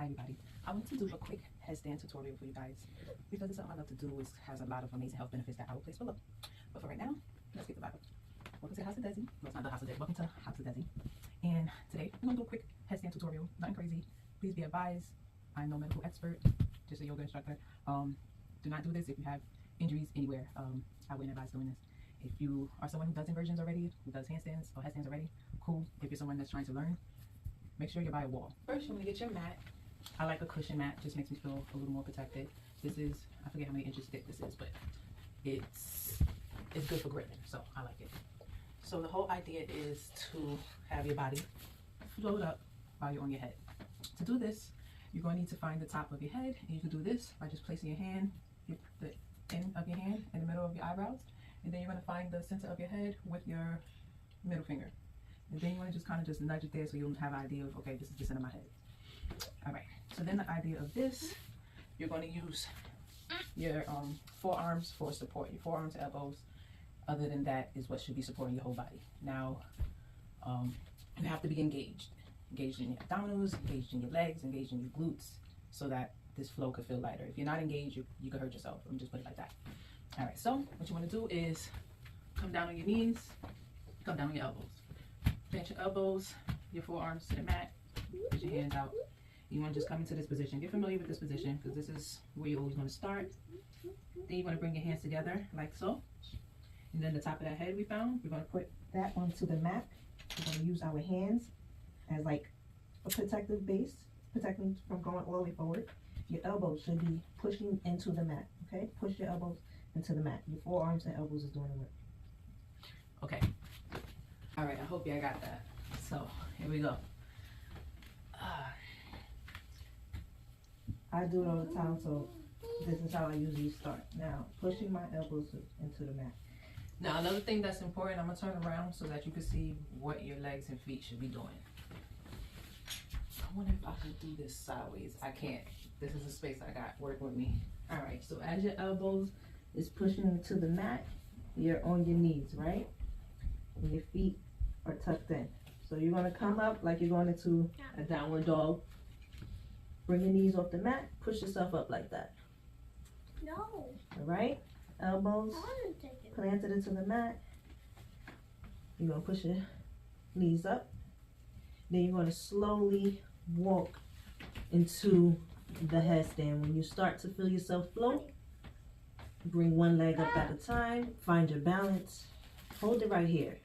everybody. I want to do a quick headstand tutorial for you guys because it's something I love to do. It has a lot of amazing health benefits that I will place below. But for right now, let's get the Bible. Welcome to the House of Dezi. No, it's not the House of Dezi. Welcome to House of Dezi. And today, we're going to do a quick headstand tutorial. Nothing crazy. Please be advised. I'm no medical expert, just a yoga instructor. Do not do this if you have injuries anywhere. I wouldn't advise doing this. If you are someone who does inversions already, who does handstands or headstands already, cool. If you're someone that's trying to learn, make sure you're by a wall. First, you're going to get your mat. I like a cushion mat, just makes me feel a little more protected. This is, I forget how many inches thick this is, but it's good for gripping, so I like it. So the whole idea is to have your body float up while you're on your head. To do this, you're going to need to find the top of your head, and you can do this by just placing your hand, the end of your hand in the middle of your eyebrows, and then you're going to find the center of your head with your middle finger. And then you want to just kind of just nudge it there so you'll have an idea of, okay, this is the center of my head. All right, so then the idea of this, you're going to use your forearms for support, your forearms and elbows. Other than that is what should be supporting your whole body. Now, you have to be engaged in your abdominals, engaged in your legs, engaged in your glutes, so that this flow could feel lighter. If you're not engaged, you could hurt yourself. Let me just put it like that. All right, so what you want to do is come down on your knees, come down on your elbows. Plant your elbows, your forearms to the mat, put your hands out. You want to just come into this position. Get familiar with this position because this is where you're always going to start. Then you want to bring your hands together like so. And then the top of that head we found, we're going to put that onto the mat. We're going to use our hands as like a protective base, protecting from going all the way forward. Your elbows should be pushing into the mat, okay? Push your elbows into the mat. Your forearms and elbows is doing the work. Okay. All right, I hope y'all got that. So, here we go. I do it all the time, so this is how I usually start. Now, pushing my elbows into the mat. Now, another thing that's important, I'm going to turn around so that you can see what your legs and feet should be doing. I wonder if I can do this sideways. I can't. This is a space I got. Work with me. All right, so as your elbows is pushing into the mat, you're on your knees, right? And your feet are tucked in. So you're going to come up like you're going into a downward dog. Bring your knees off the mat. Push yourself up like that. No. All right? Elbows planted into the mat. You're going to push your knees up. Then you're going to slowly walk into the headstand. When you start to feel yourself float, bring one leg up at a time. Find your balance. Hold it right here.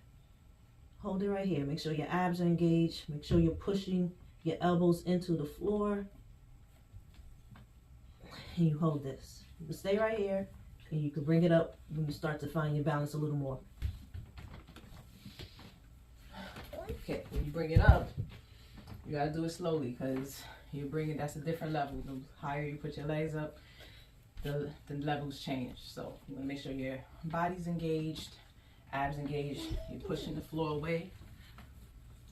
Hold it right here. Make sure your abs are engaged. Make sure you're pushing your elbows into the floor. And you hold this. You can stay right here, and you can bring it up when you start to find your balance a little more. Okay, when you bring it up, you gotta do it slowly because you bring it. That's a different level. The higher you put your legs up, the levels change. So you want to make sure your body's engaged, abs engaged. You're pushing the floor away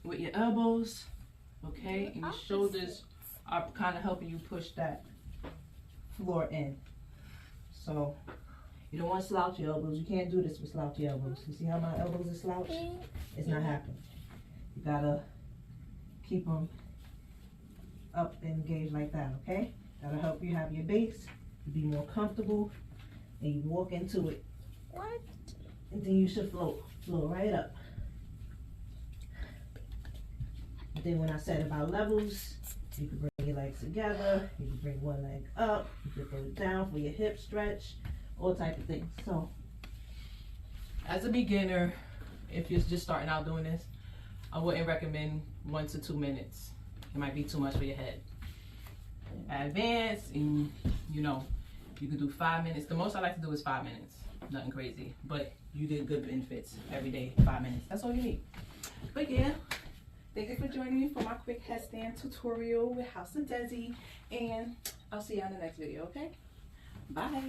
with your elbows, okay, and your shoulders are kind of helping you push that floor in. So you don't want to slouch your elbows. You can't do this with slouchy elbows. You see how my elbows are slouched? It's not happening. You gotta keep them up and engaged like that, okay? That'll help you have your base, to be more comfortable, and you walk into it. What? And then you should float right up. And then when I said about levels, you can bring your legs together, you can bring one leg up, you can throw it down for your hip stretch, all type of things. So, as a beginner, if you're just starting out doing this, I wouldn't recommend 1 to 2 minutes. It might be too much for your head. Advanced, and you know, you can do 5 minutes. The most I like to do is 5 minutes. Nothing crazy, but you get good benefits every day. 5 minutes. That's all you need. But yeah. Thank you for joining me for my quick headstand tutorial with House of Dezi, and I'll see you on the next video, okay? Bye.